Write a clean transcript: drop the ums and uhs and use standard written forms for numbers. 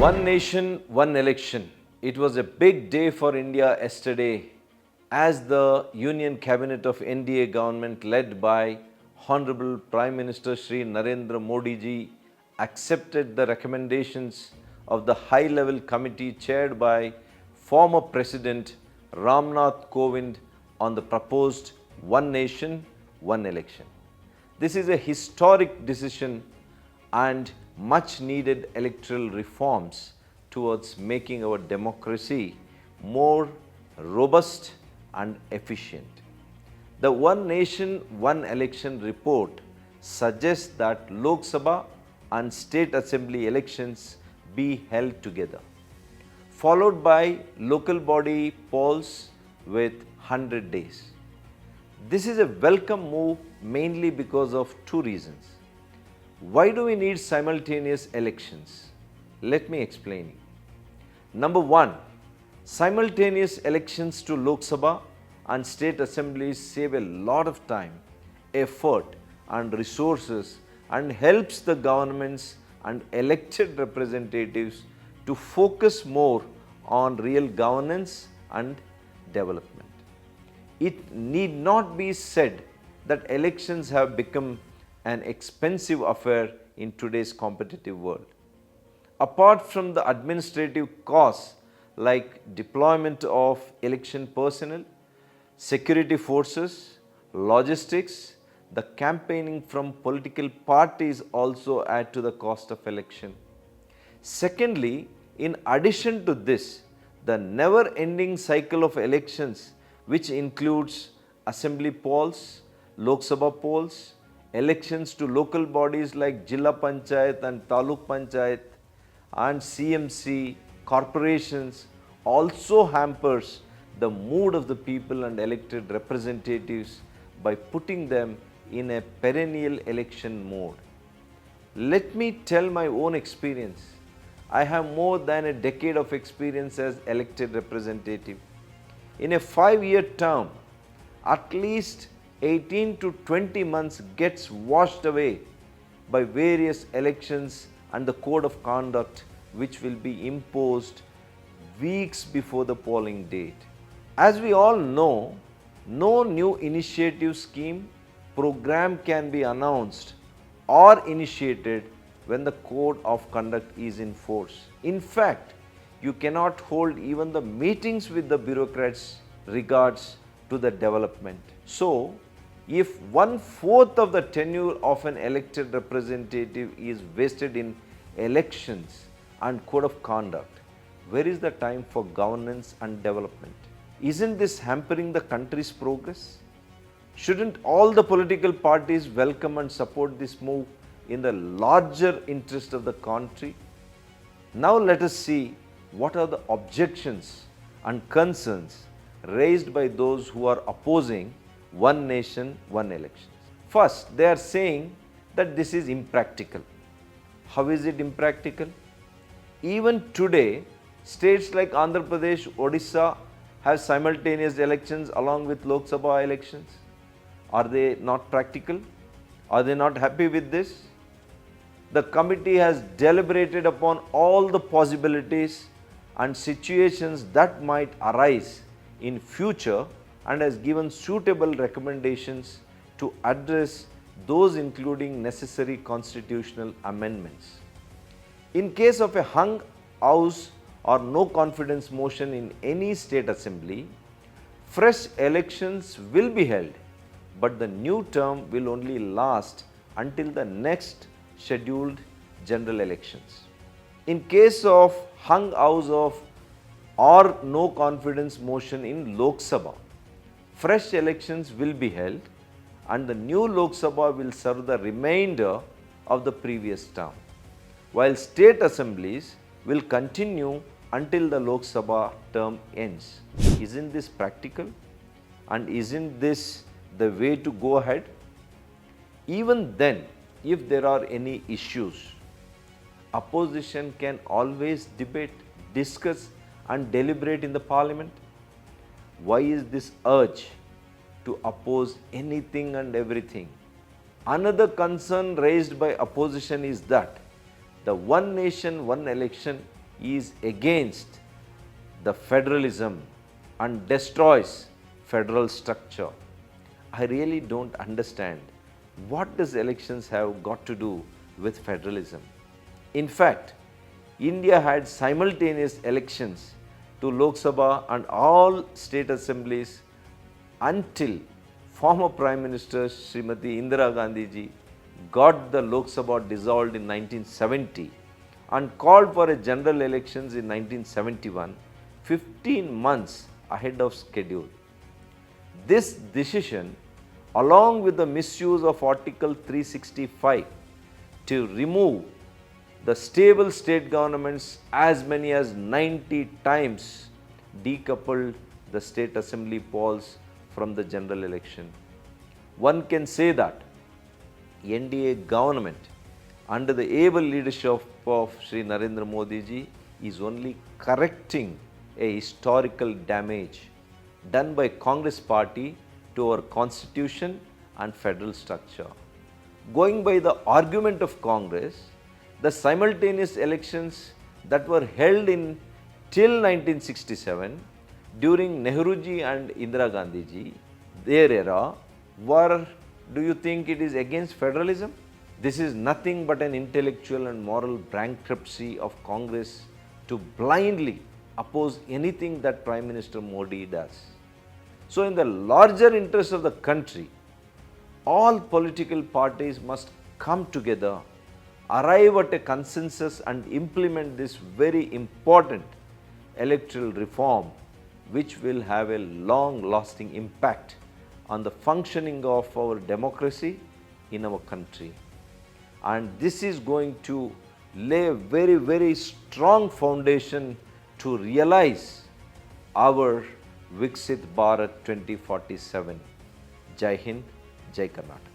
One nation, one election. It was a big day for India yesterday as the Union Cabinet of NDA government led by Honorable Prime Minister Shri Narendra Modi ji accepted the recommendations of the high-level committee chaired by former President Ramnath Kovind on the proposed One Nation, One Election. This is a historic decision and much needed electoral reforms towards making our democracy more robust and efficient. The One Nation, One Election report suggests that Lok Sabha and State Assembly elections be held together, followed by local body polls with 100 days. This is a welcome move mainly because of two reasons. Why do we need simultaneous elections? Let me explain. Number one, simultaneous elections to Lok Sabha and state assemblies save a lot of time, effort and resources and helps the governments and elected representatives to focus more on real governance and development. It need not be said that elections have become an expensive affair in today's competitive world. Apart from the administrative costs like deployment of election personnel, security forces, logistics, the campaigning from political parties also add to the cost of election. Secondly, in addition to this, the never-ending cycle of elections, which includes assembly polls, Lok Sabha polls, elections to local bodies like Jilla Panchayat and Taluk Panchayat and CMC, corporations, also hampers the mood of the people and elected representatives by putting them in a perennial election mode. Let me tell my own experience. I have more than a decade of experience as elected representative. In a 5-year term, at least 18 to 20 months gets washed away by various elections and the code of conduct which will be imposed weeks before the polling date. As we all know, no new initiative scheme, program can be announced or initiated when the code of conduct is in force. In fact, you cannot hold even the meetings with the bureaucrats regards to the development. So, if 1/4 of the tenure of an elected representative is wasted in elections and code of conduct, where is the time for governance and development? Isn't this hampering the country's progress? Shouldn't all the political parties welcome and support this move in the larger interest of the country? Now let us see what are the objections and concerns raised by those who are opposing one nation, one election. First, they are saying that this is impractical. How is it impractical? Even today, states like Andhra Pradesh, Odisha have simultaneous elections along with Lok Sabha elections. Are they not practical? Are they not happy with this? The committee has deliberated upon all the possibilities and situations that might arise in future and has given suitable recommendations to address those, including necessary constitutional amendments. In case of a hung house or no confidence motion in any state assembly, fresh elections will be held, but the new term will only last until the next scheduled general elections. In case of hung house of or no confidence motion in Lok Sabha, fresh elections will be held and the new Lok Sabha will serve the remainder of the previous term, while state assemblies will continue until the Lok Sabha term ends. Isn't this practical? And isn't this the way to go ahead? Even then, if there are any issues, opposition can always debate, discuss and deliberate in the parliament. Why is this urge to oppose anything and everything? Another concern raised by opposition is that the one nation, one election is against the federalism and destroys federal structure. I really don't understand what does elections have got to do with federalism. In fact, India had simultaneous elections to Lok Sabha and all state assemblies until former Prime Minister Srimati Indira Gandhi ji got the Lok Sabha dissolved in 1970 and called for a general elections in 1971, 15 months ahead of schedule. This decision, along with the misuse of Article 365 to remove the stable state governments as many as 90 times, decoupled the state assembly polls from the general election. One can say that NDA government under the able leadership of Sri Narendra Modi ji is only correcting a historical damage done by Congress party to our constitution and federal structure. Going by the argument of Congress, the simultaneous elections that were held in till 1967 during Nehruji and Indira Gandhi ji, their era, were, do you think it is against federalism? This is nothing but an intellectual and moral bankruptcy of Congress to blindly oppose anything that Prime Minister Modi does. So in the larger interest of the country, all political parties must come together, arrive at a consensus and implement this very important electoral reform, which will have a long-lasting impact on the functioning of our democracy in our country. And this is going to lay a very, very strong foundation to realize our Viksit Bharat 2047. Jai Hind, Jai Karnataka.